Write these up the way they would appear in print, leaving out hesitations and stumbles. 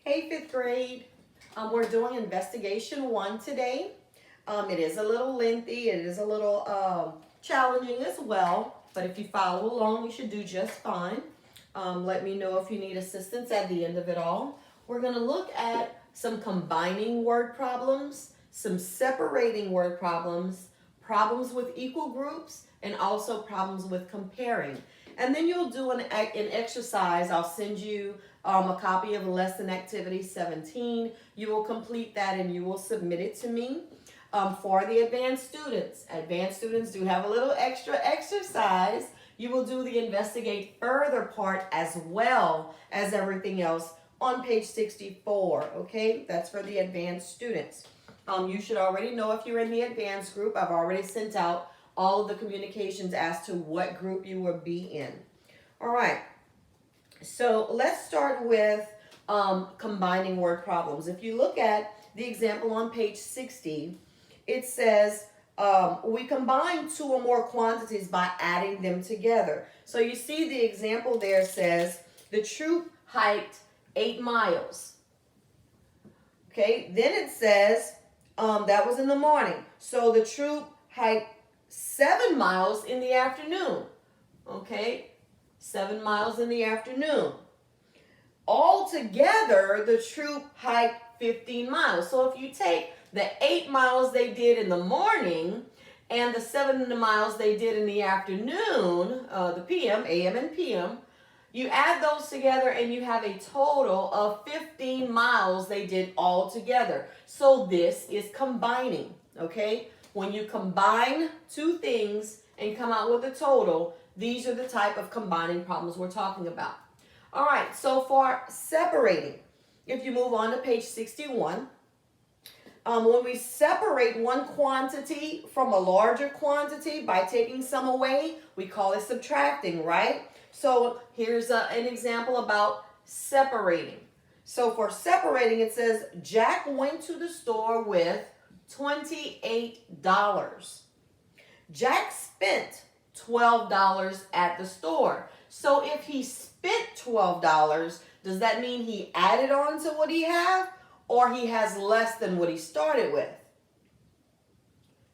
Hey, fifth grade. We're doing investigation one today. It is a little lengthy. It is a little challenging as well. But if you follow along, you should do just fine. Let me know if you need assistance at the end of it all. We're going to look at some combining word problems, some separating word problems, problems with equal groups, and also problems with comparing. And then you'll do an exercise. I'll send you a copy of Lesson Activity 17. You will complete that and you will submit it to me. For the advanced students do have a little extra exercise. You will do the investigate further part as well as everything else on page 64, okay? That's for the advanced students. You should already know if you're in the advanced group. I've already sent out all of the communications as to what group you will be in. All right, so let's start with combining word problems. If you look at the example on page 60, it says we combine two or more quantities by adding them together. So you see the example there says the troop hiked 8 miles. Okay, then it says that was in the morning. So the troop hiked 7 miles in the afternoon. Okay, 7 miles in the afternoon. Altogether, the troop hiked 15 miles. So if you take the 8 miles they did in the morning and the 7 miles they did in the afternoon, the PM, AM and PM, you add those together and you have a total of 15 miles they did all together. So this is combining, okay? When you combine two things and come out with a total, these are the type of combining problems we're talking about. All right, so for separating, if you move on to page 61, when we separate one quantity from a larger quantity by taking some away, we call it subtracting, right? So here's an example about separating. So for separating, it says Jack went to the store with $28. Jack spent $12 at the store. So if he spent $12, does that mean he added on to what he had, or he has less than what he started with?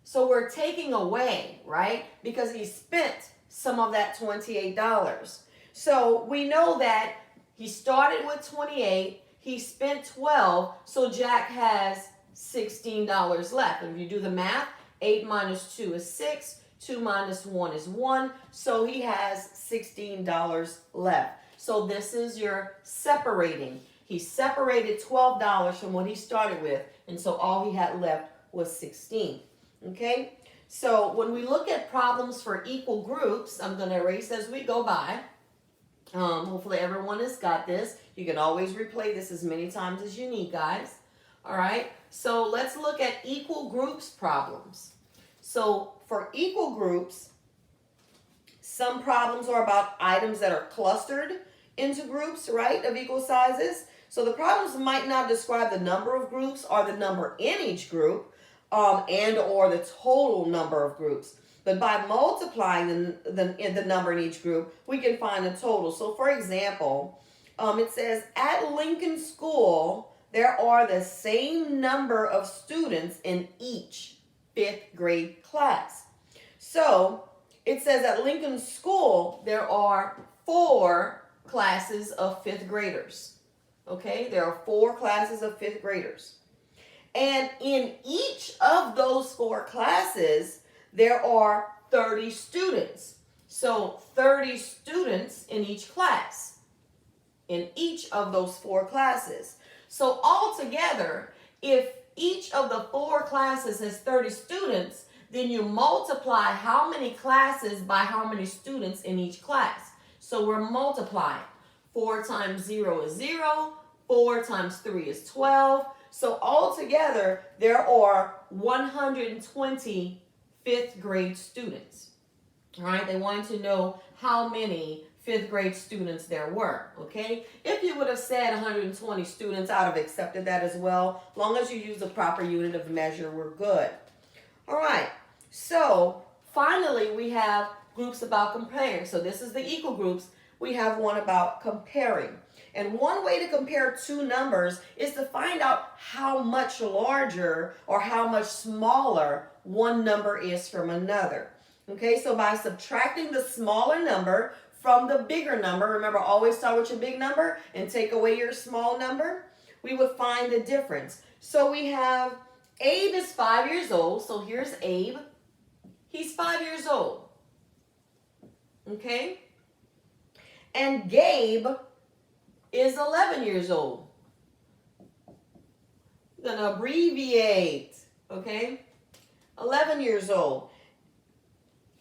So we're taking away, right? Because he spent some of that $28. So we know that he started with 28, he spent 12, so Jack has $16 left. And if you do the math, 8 minus 2 is 6, 2 minus 1 is 1, so he has $16 left. So this is your separating. He separated $12 from what he started with, and so all he had left was 16. Okay? So when we look at problems for equal groups, I'm going to erase as we go by. Hopefully everyone has got this. You can always replay this as many times as you need, guys. All right? So let's look at equal groups problems. So for equal groups, some problems are about items that are clustered into groups, right, of equal sizes. So the problems might not describe the number of groups or the number in each group, and or the total number of groups. But by multiplying the number in each group, we can find a total. So for example, it says at Lincoln School, there are the same number of students in each 5th grade class. So it says at Lincoln School, there are 4 classes of 5th graders. Okay, there are 4 classes of 5th graders. And in each of those 4 classes, there are 30 students. So 30 students in each class, in each of those 4 classes. So altogether, if each of the 4 classes has 30 students, then you multiply how many classes by how many students in each class. So we're multiplying. 4 times 0 is 0. 4 times 3 is 12. So altogether, there are 120 5th grade students. All right, they wanted to know how many 5th grade students there were, okay? If you would have said 120 students, I would have accepted that as well. As long as you use the proper unit of measure, we're good. All right, so finally we have groups about comparing. So this is the equal groups. We have one about comparing. And one way to compare two numbers is to find out how much larger or how much smaller one number is from another. Okay, so by subtracting the smaller number from the bigger number, remember always start with your big number and take away your small number, we would find the difference. So we have Abe is 5 years old. So here's Abe. He's 5 years old. Okay? And Gabe is 11 years old. I'm going to abbreviate. Okay? 11 years old.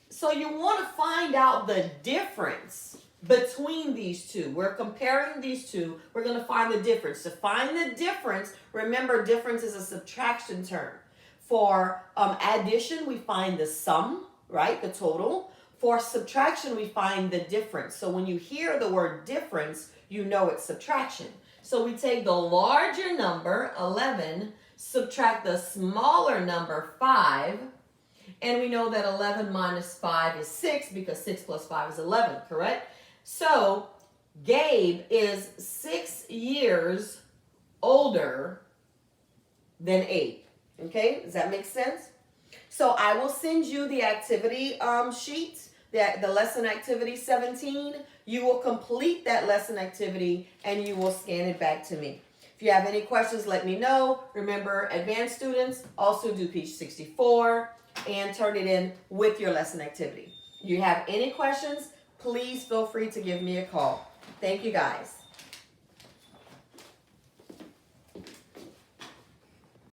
So you want to find out the difference between these two. We're comparing these two. We're going to find the difference. To find the difference, remember difference is a subtraction term. For addition, we find the sum, right? The total. For subtraction, we find the difference. So when you hear the word difference, you know it's subtraction. So we take the larger number, 11, subtract the smaller number, 5, and we know that 11 minus 5 is 6 because 6 plus 5 is 11, correct? So Gabe is 6 years older than Abe. Okay, does that make sense? So I will send you the activity sheet, the lesson activity 17. You will complete that lesson activity and you will scan it back to me. If you have any questions, let me know. Remember, advanced students also do Peach 64 and turn it in with your lesson activity. If you have any questions, please feel free to give me a call. Thank you guys.